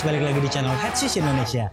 followers, balik lagi di channel Headshoes Indonesia.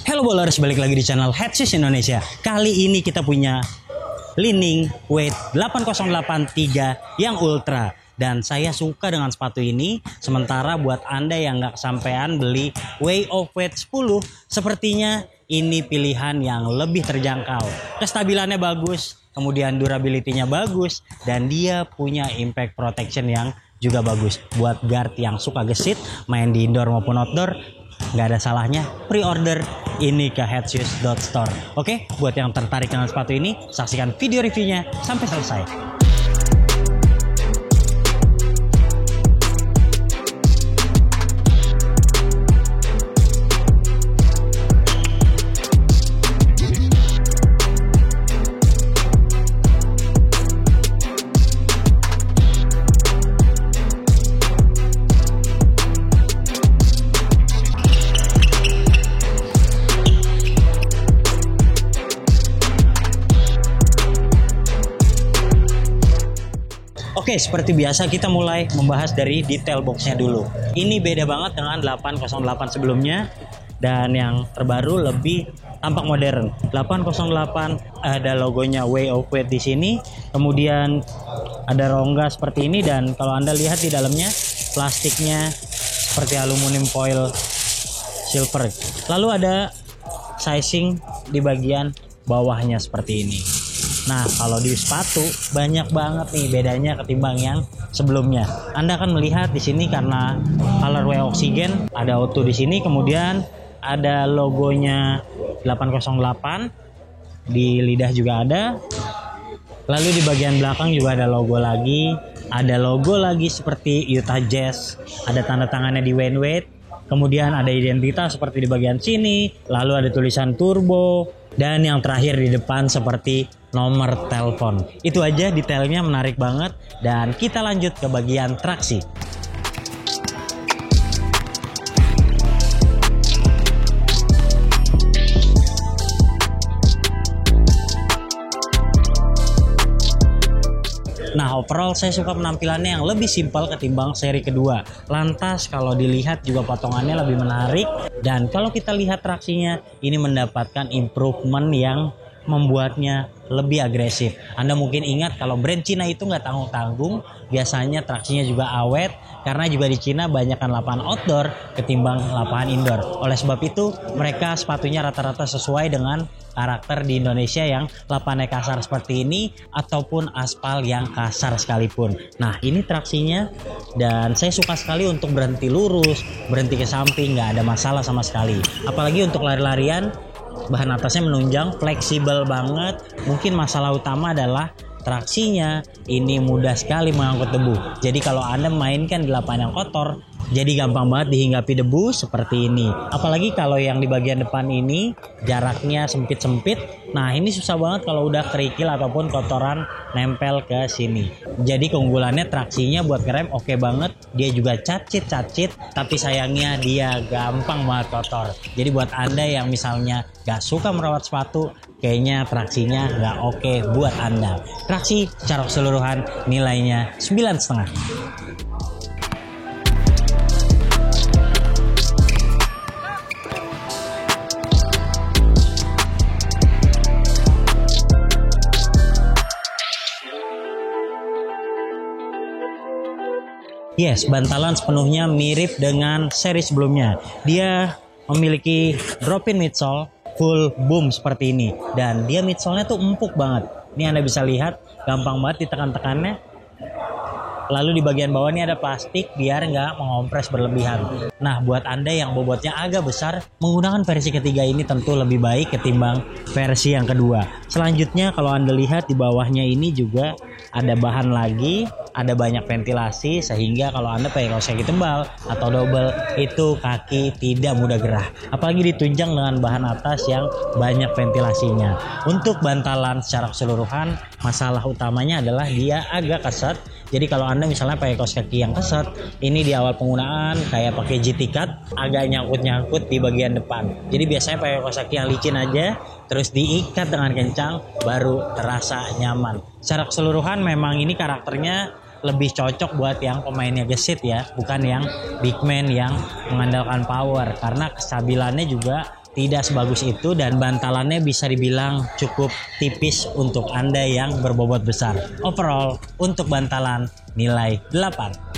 Halo bowlers, balik lagi di channel Headshoes Indonesia. Kali ini kita punya Li-Ning weight 8083 yang ultra. Dan saya suka dengan sepatu ini. Sementara buat Anda yang nggak kesampean beli way of weight 10, sepertinya ini pilihan yang lebih terjangkau. Kestabilannya bagus, kemudian durability-nya bagus, dan dia punya impact protection yang juga bagus. Buat guard yang suka gesit, main di indoor maupun outdoor, nggak ada salahnya pre-order ini ke headshoes.store. Oke, buat yang tertarik dengan sepatu ini, saksikan video reviewnya sampai selesai. Oke, seperti biasa kita mulai membahas dari detail boxnya dulu. Ini beda banget dengan 808 sebelumnya, dan yang terbaru lebih tampak modern. 808 ada logonya way of weight di sini, kemudian ada rongga seperti ini, dan kalau Anda lihat di dalamnya plastiknya seperti aluminium foil silver. Lalu ada sizing di bagian bawahnya seperti ini. Nah, kalau di sepatu banyak banget nih bedanya ketimbang yang sebelumnya. Anda akan melihat di sini karena colorway oksigen, ada auto di sini, kemudian ada logonya 808 di lidah juga ada. Lalu di bagian belakang juga ada logo lagi seperti Utah Jazz, ada tanda tangannya di Wayne Wade. Kemudian ada identitas seperti di bagian sini, lalu ada tulisan turbo, dan yang terakhir di depan seperti nomor telepon. Itu aja detailnya menarik banget, dan kita lanjut ke bagian traksi. Nah, overall saya suka penampilannya yang lebih simpel ketimbang seri kedua. Lantas kalau dilihat juga potongannya lebih menarik, dan kalau kita lihat traksinya ini mendapatkan improvement yang membuatnya lebih agresif. Anda mungkin ingat kalau brand Cina itu nggak tanggung-tanggung, biasanya traksinya juga awet, karena juga di Cina banyakkan lapangan outdoor ketimbang lapangan indoor. Oleh sebab itu mereka sepatunya rata-rata sesuai dengan karakter di Indonesia yang lapangannya kasar seperti ini, ataupun aspal yang kasar sekalipun. Nah, ini traksinya, dan saya suka sekali untuk berhenti lurus, berhenti ke samping, nggak ada masalah sama sekali. Apalagi untuk lari-larian, bahan atasnya menunjang, fleksibel banget. Mungkin masalah utama adalah traksinya ini mudah sekali mengangkut debu. Jadi kalau Anda mainkan di lapangan yang kotor, jadi gampang banget dihinggapi debu seperti ini. Apalagi kalau yang di bagian depan ini jaraknya sempit-sempit. Nah, ini susah banget kalau udah kerikil ataupun kotoran nempel ke sini. Jadi keunggulannya traksinya buat ngerem oke banget. Dia juga cacit-cacit, tapi sayangnya dia gampang banget kotor. Jadi buat Anda yang misalnya gak suka merawat sepatu, kayaknya traksinya gak oke buat Anda. Traksi secara keseluruhan nilainya 9,5. Yes, bantalan sepenuhnya mirip dengan seri sebelumnya. Dia memiliki drop-in midsole full boom seperti ini, dan dia midsole-nya tuh empuk banget. Ini Anda bisa lihat, gampang banget ditekan-tekannya. Lalu di bagian bawah ini ada plastik biar nggak mengompres berlebihan. Nah, buat Anda yang bobotnya agak besar, menggunakan versi ketiga ini tentu lebih baik ketimbang versi yang kedua. Selanjutnya kalau Anda lihat di bawahnya ini juga ada bahan lagi ada banyak ventilasi sehingga kalau Anda pakai kaos kaki tebal atau double itu kaki tidak mudah gerah. Apalagi ditunjang dengan bahan atas yang banyak ventilasinya. Untuk bantalan secara keseluruhan, masalah utamanya adalah dia agak keset. Jadi kalau Anda misalnya pakai kaos kaki yang keset, ini di awal penggunaan kayak pakai GT Cut agak nyangkut-nyangkut di bagian depan. Jadi biasanya pakai kaos kaki yang licin aja, terus diikat dengan kencang, baru terasa nyaman. Secara keseluruhan memang ini karakternya lebih cocok buat yang pemainnya gesit ya, bukan yang big man yang mengandalkan power. Karena kestabilannya juga tidak sebagus itu dan bantalannya bisa dibilang cukup tipis untuk Anda yang berbobot besar. Overall untuk bantalan nilai 8.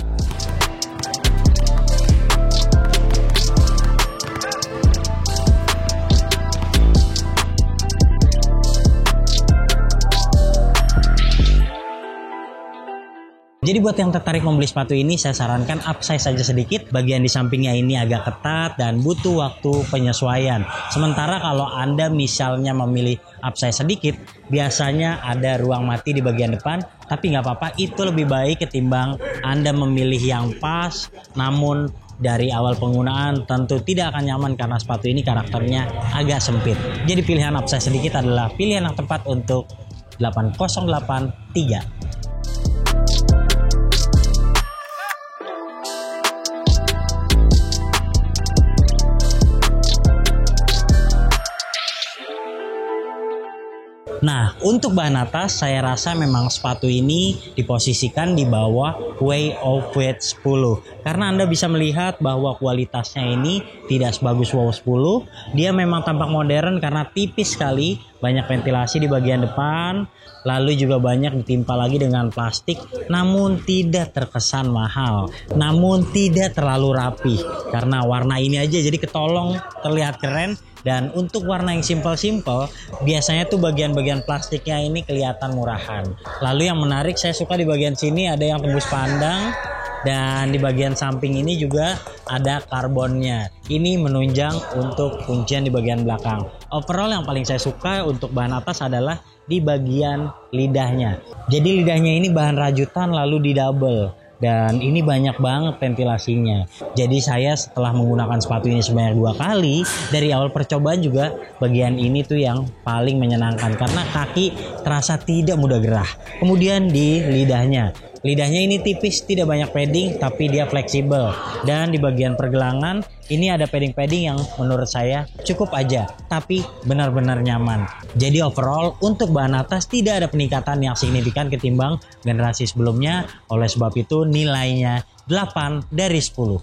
Jadi buat yang tertarik membeli sepatu ini, saya sarankan upsize saja sedikit. Bagian di sampingnya ini agak ketat dan butuh waktu penyesuaian. Sementara kalau Anda misalnya memilih upsize sedikit, biasanya ada ruang mati di bagian depan. Tapi nggak apa-apa, itu lebih baik ketimbang Anda memilih yang pas. Namun dari awal penggunaan tentu tidak akan nyaman karena sepatu ini karakternya agak sempit. Jadi pilihan upsize sedikit adalah pilihan yang tepat untuk 8083. Nah, untuk bahan atas saya rasa memang sepatu ini diposisikan di bawah Way of Weight 10. Karena Anda bisa melihat bahwa kualitasnya ini tidak sebagus Wow 10. Dia memang tampak modern karena tipis sekali, banyak ventilasi di bagian depan, lalu juga banyak ditimpa lagi dengan plastik, namun tidak terkesan mahal, namun tidak terlalu rapi. Karena warna ini aja jadi ketolong terlihat keren. Dan untuk warna yang simple-simple, biasanya tuh bagian-bagian plastiknya ini kelihatan murahan. Lalu yang menarik, saya suka di bagian sini ada yang tembus pandang. Dan di bagian samping ini juga ada karbonnya. Ini menunjang untuk kuncian di bagian belakang. Overall yang paling saya suka untuk bahan atas adalah di bagian lidahnya. Jadi lidahnya ini bahan rajutan lalu di double. Dan ini banyak banget ventilasinya. Jadi saya setelah menggunakan sepatu ini sebanyak 2 kali, dari awal percobaan juga bagian ini tuh yang paling menyenangkan karena kaki terasa tidak mudah gerah. Kemudian di lidahnya. Lidahnya ini tipis, tidak banyak padding, tapi dia fleksibel. Dan di bagian pergelangan, ini ada padding-padding yang menurut saya cukup aja, tapi benar-benar nyaman. Jadi overall, untuk bahan atas tidak ada peningkatan yang signifikan ketimbang generasi sebelumnya. Oleh sebab itu, nilainya 8 dari 10.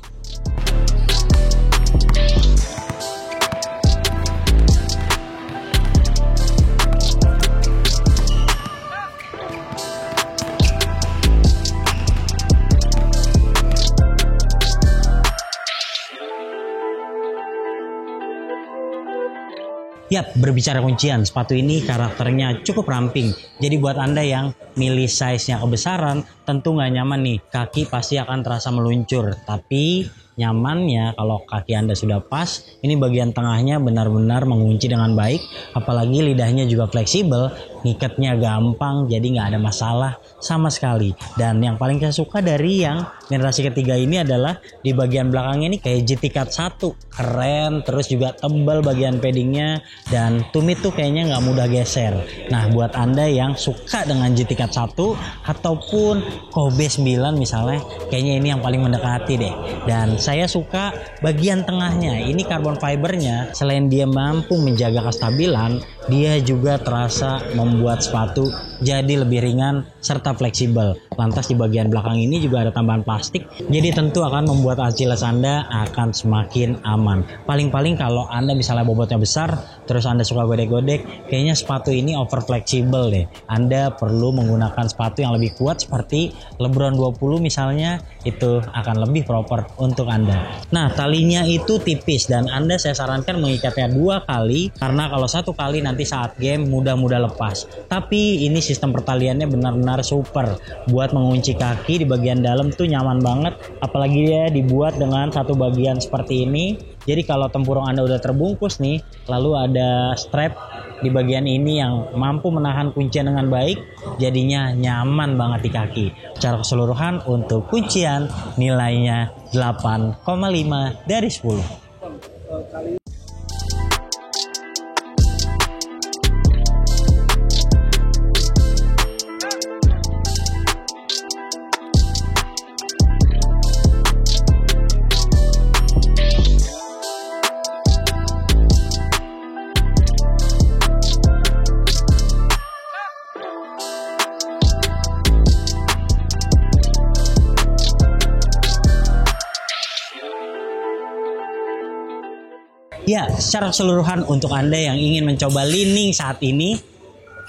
Yap, berbicara kuncian, sepatu ini karakternya cukup ramping. Jadi buat Anda yang milih size-nya kebesaran, tentu nggak nyaman nih. Kaki pasti akan terasa meluncur. Tapi nyamannya kalau kaki Anda sudah pas, ini bagian tengahnya benar-benar mengunci dengan baik. Apalagi lidahnya juga fleksibel, ngikatnya gampang, jadi nggak ada masalah sama sekali. Dan yang paling saya suka dari yang generasi ketiga ini adalah di bagian belakangnya ini kayak GT Cut 1. Keren, terus juga tebal bagian paddingnya. Dan tumit tuh kayaknya nggak mudah geser. Nah, buat Anda yang suka dengan GT Cut 1 ataupun Kobe 9 misalnya, kayaknya ini yang paling mendekati deh. Dan saya suka bagian tengahnya. Ini carbon fibernya, selain dia mampu menjaga kestabilan, dia juga terasa membuat sepatu jadi lebih ringan serta fleksibel. Lantas di bagian belakang ini juga ada tambahan plastik, jadi tentu akan membuat Achilles Anda akan semakin aman. Paling-paling kalau Anda misalnya bobotnya besar, terus Anda suka godek-godek, kayaknya sepatu ini over fleksibel deh. Anda perlu menggunakan sepatu yang lebih kuat seperti LeBron 20 misalnya, itu akan lebih proper untuk Anda. Nah, talinya itu tipis dan Anda saya sarankan mengikatnya 2 kali, karena kalau 1 kali nanti saat game mudah-mudah lepas. Tapi ini sistem pertaliannya benar-benar super. Buat mengunci kaki di bagian dalam tuh nyaman banget, apalagi dia dibuat dengan satu bagian seperti ini. Jadi kalau tempurung Anda udah terbungkus nih, lalu ada strap di bagian ini yang mampu menahan kuncian dengan baik, jadinya nyaman banget di kaki. Secara keseluruhan untuk kuncian nilainya 8,5 dari 10. Ya, secara keseluruhan untuk Anda yang ingin mencoba Li-Ning saat ini,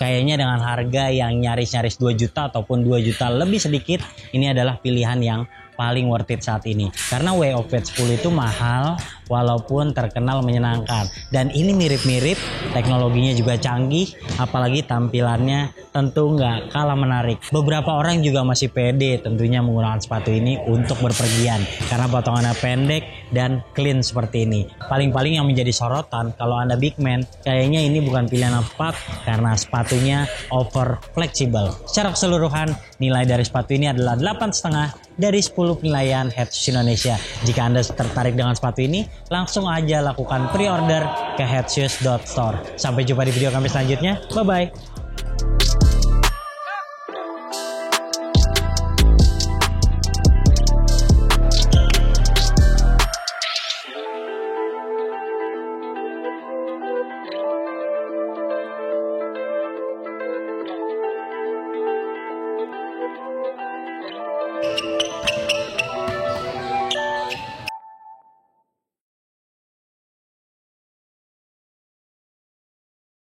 kayaknya dengan harga yang nyaris-nyaris 2 juta ataupun 2 juta lebih sedikit, ini adalah pilihan yang paling worth it saat ini. Karena Way of Pet 10 itu mahal walaupun terkenal menyenangkan. Dan ini mirip-mirip, teknologinya juga canggih, apalagi tampilannya tentu nggak kalah menarik. Beberapa orang juga masih pede tentunya menggunakan sepatu ini untuk berpergian karena potongannya pendek dan clean seperti ini. Paling-paling yang menjadi sorotan kalau Anda big man, kayaknya ini bukan pilihan yang tepat karena sepatunya over fleksibel. Secara keseluruhan, nilai dari sepatu ini adalah 8,5 dari 10 penilaian Headshoes Indonesia. Jika Anda tertarik dengan sepatu ini, langsung aja lakukan pre-order ke headshoes.store. Sampai jumpa di video kami selanjutnya. Bye-bye.